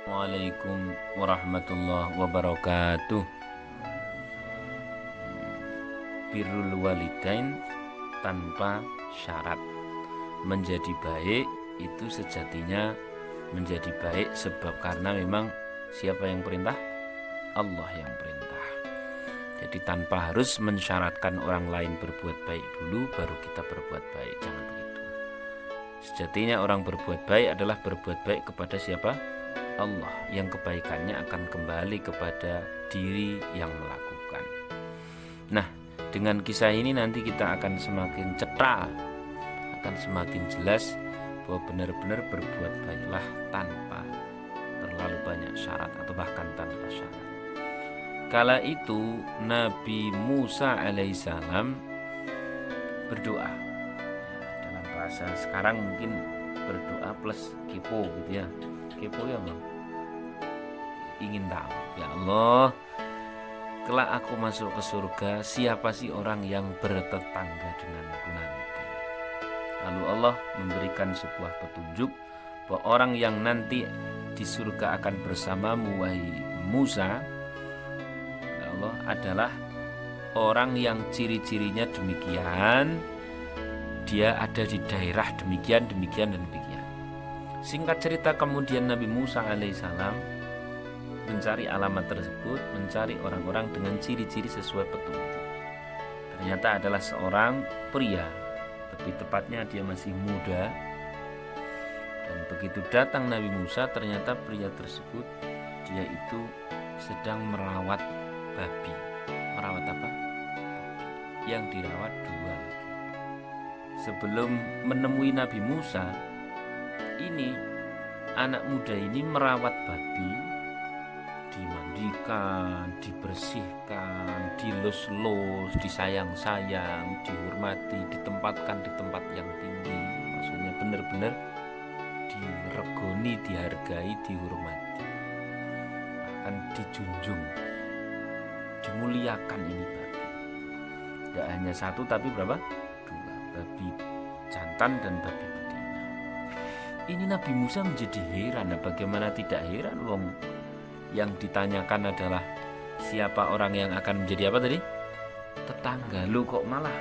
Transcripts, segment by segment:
Assalamualaikum warahmatullahi wabarakatuh. Birrul walidain tanpa syarat. Menjadi baik itu sejatinya menjadi baik sebab karena memang siapa yang perintah? Allah yang perintah. Jadi tanpa harus mensyaratkan orang lain berbuat baik dulu baru kita berbuat baik. Jangan begitu. Sejatinya orang berbuat baik adalah berbuat baik kepada siapa? Allah, yang kebaikannya akan kembali kepada diri yang melakukan. Nah, dengan kisah ini nanti kita akan semakin cetha, akan semakin jelas bahwa benar-benar berbuat baiklah tanpa terlalu banyak syarat atau bahkan tanpa syarat. Kala itu Nabi Musa alaihissalam berdoa. Dalam bahasa sekarang mungkin berdoa plus kepo gitu ya. Kepo ya Bang. Ingin tahu, ya Allah, kelak aku masuk ke surga, siapa sih orang yang bertetangga denganku nanti? Lalu Allah memberikan sebuah petunjuk bahwa orang yang nanti di surga akan bersamamu wahai Musa, ya Allah, adalah orang yang ciri-cirinya demikian, dia ada di daerah demikian, demikian, dan demikian. Singkat cerita, kemudian Nabi Musa alaihissalam mencari alamat tersebut, mencari orang-orang dengan ciri-ciri sesuai petunjuk. Ternyata adalah seorang pria, lebih tepatnya dia masih muda. Dan begitu datang Nabi Musa, ternyata pria tersebut dia itu sedang merawat babi. Merawat apa? Babi. Yang dirawat dua lagi. Sebelum menemui Nabi Musa, ini anak muda ini merawat babi, dimandikan, dibersihkan, dilus-lus, disayang-sayang, dihormati, ditempatkan di tempat yang tinggi. Maksudnya benar-benar diregoni, dihargai, dihormati, bahkan dijunjung, dimuliakan ini babi. Tidak hanya satu tapi berapa? Dua, babi jantan dan babi betina. Ini Nabi Musa menjadi heran. Bagaimana tidak heran, wong yang ditanyakan adalah siapa orang yang akan menjadi apa tadi? Tetangga. Lu kok malah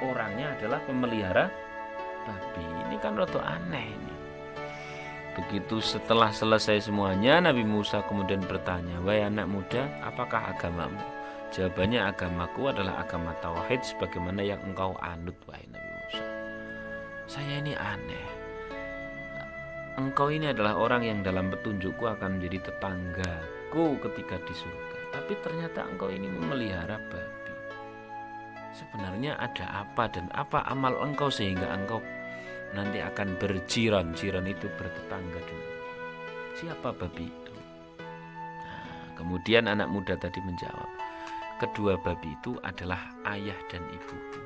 orangnya adalah pemelihara babi. Ini kan rada aneh ini. Begitu setelah selesai semuanya, Nabi Musa kemudian bertanya, "Wahai anak muda, apakah agamamu?" Jawabannya, "Agamaku adalah agama tauhid sebagaimana yang engkau anut, wahai Nabi Musa." Saya ini aneh. Engkau ini adalah orang yang dalam petunjukku akan menjadi tetanggaku ketika di surga. Tapi ternyata engkau ini memelihara babi. Sebenarnya ada apa dan apa amal engkau sehingga engkau nanti akan berjiran. Jiran itu bertetangga dengan siapa babi itu? Nah, kemudian anak muda tadi menjawab, kedua babi itu adalah ayah dan ibuku.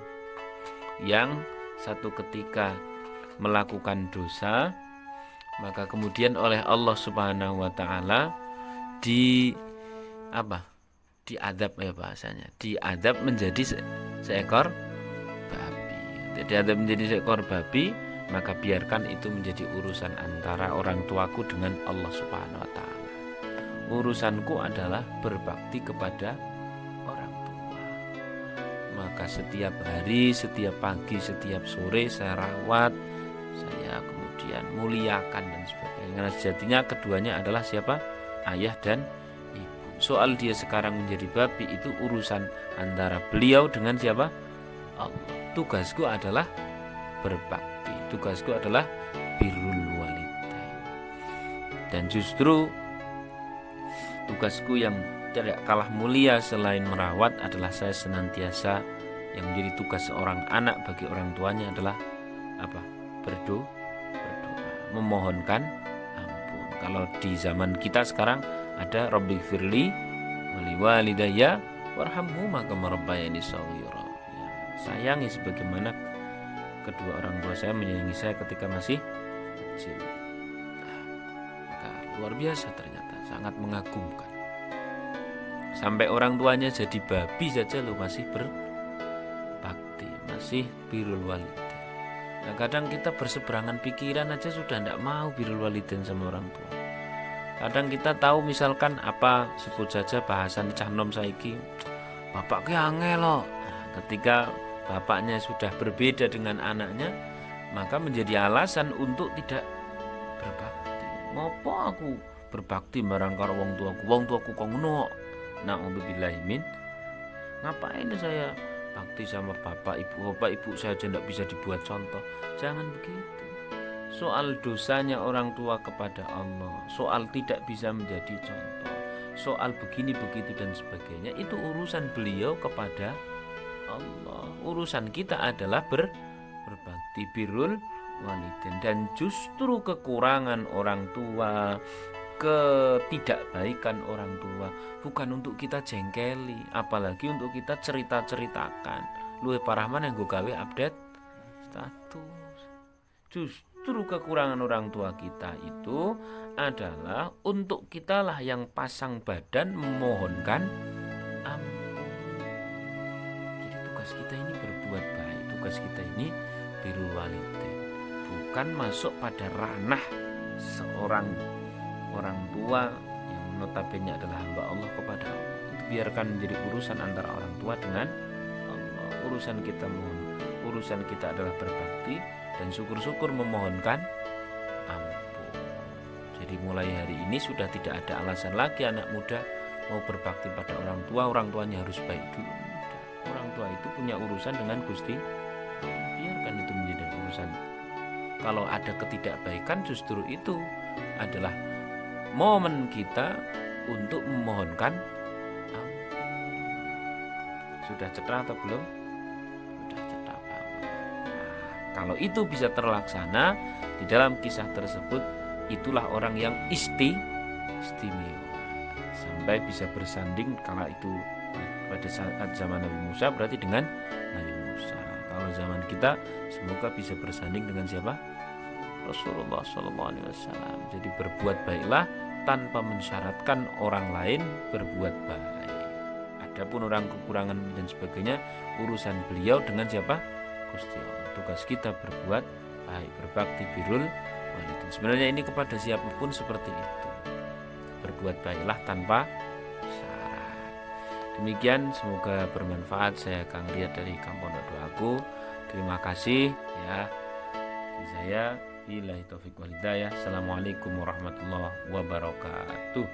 Yang satu ketika melakukan dosa, maka kemudian oleh Allah Subhanahu wa taala diadab ya bahasanya. Diadab menjadi seekor babi. Jadi adab menjadi seekor babi, maka biarkan itu menjadi urusan antara orang tuaku dengan Allah Subhanahu wa taala. Urusanku adalah berbakti kepada orang tua. Maka setiap hari, setiap pagi, setiap sore saya rawat, saya kemudian muliakan dan sebagainya. Karena sejatinya keduanya adalah siapa? Ayah dan ibu. Soal dia sekarang menjadi babi itu urusan antara beliau dengan siapa? Allah. Tugasku adalah berbakti. Tugasku adalah birrul walidain. Dan justru tugasku yang tidak kalah mulia selain merawat adalah saya senantiasa yang menjadi tugas seorang anak bagi orang tuanya adalah apa? Berdoa, memohonkan ampun. Kalau di zaman kita sekarang ada Rabbighfirli wali walidayya warhamhuma kama rabbayani shaghira. Ya, sayangi sebagaimana kedua orang tua saya menyayangi saya ketika masih kecil. Maka luar biasa ternyata, sangat mengagumkan. Sampai orang tuanya jadi babi saja lo masih berbakti, masih birrul walidain. Nah kadang kita berseberangan pikiran aja sudah tidak mau birrul walidain sama orang tua. Kadang kita tahu misalkan apa, sebut saja bahasan cah nom saiki, bapak ki angel loh. Ketika bapaknya sudah berbeda dengan anaknya, maka menjadi alasan untuk tidak berbakti. Ngopo aku berbakti marang karo wong tuaku kok ngono. Na'udzubillahi min. Ngapain saya bakti sama bapak ibu saya aja tidak bisa dibuat contoh. Jangan begitu. Soal dosanya orang tua kepada Allah, soal tidak bisa menjadi contoh, soal begini begitu dan sebagainya, itu urusan beliau kepada Allah. Urusan kita adalah berbakti, birrul walidain. Dan justru kekurangan orang tua, ketidakbaikan orang tua bukan untuk kita jengkeli, apalagi untuk kita cerita-ceritakan. Luwih parah maneh nggo gawe update status. Justru kekurangan orang tua kita itu adalah untuk kitalah yang pasang badan memohonkan ampun. Jadi tugas kita ini berbuat baik, tugas kita ini birrul walidain, bukan masuk pada ranah seorang orang tua yang notabene adalah hamba Allah kepada Allah. Itu biarkan menjadi urusan antara orang tua dengan Allah. Urusan kita adalah berbakti dan syukur-syukur memohonkan ampun. Jadi mulai hari ini sudah tidak ada alasan lagi anak muda mau berbakti pada orang tuanya harus baik dulu. Orang tua itu punya urusan dengan Gusti, biarkan itu menjadi urusan. Kalau ada ketidakbaikan, justru itu adalah momen kita untuk memohonkan ampun. Sudah cetha atau belum? Sudah cetha banget. Kalau itu bisa terlaksana di dalam kisah tersebut, itulah orang yang istimewa sampai bisa bersanding. Kalau itu pada saat zaman Nabi Musa berarti dengan Nabi Musa. Kalau zaman kita semoga bisa bersanding dengan siapa? Rasulullah SAW. Jadi berbuat baiklah tanpa mensyaratkan orang lain berbuat baik. Adapun orang kekurangan dan sebagainya urusan beliau dengan siapa? Gusti Allah. Tugas kita berbuat baik, berbakti, birrul walidain. Sebenarnya ini kepada siapapun seperti itu. Berbuat baiklah tanpa syarat. Demikian, semoga bermanfaat. Saya Kang Riyad dari Kampung Doaku. Terima kasih ya. Saya billahi taufiq wal hidayah. Assalamualaikum warahmatullahi wabarakatuh.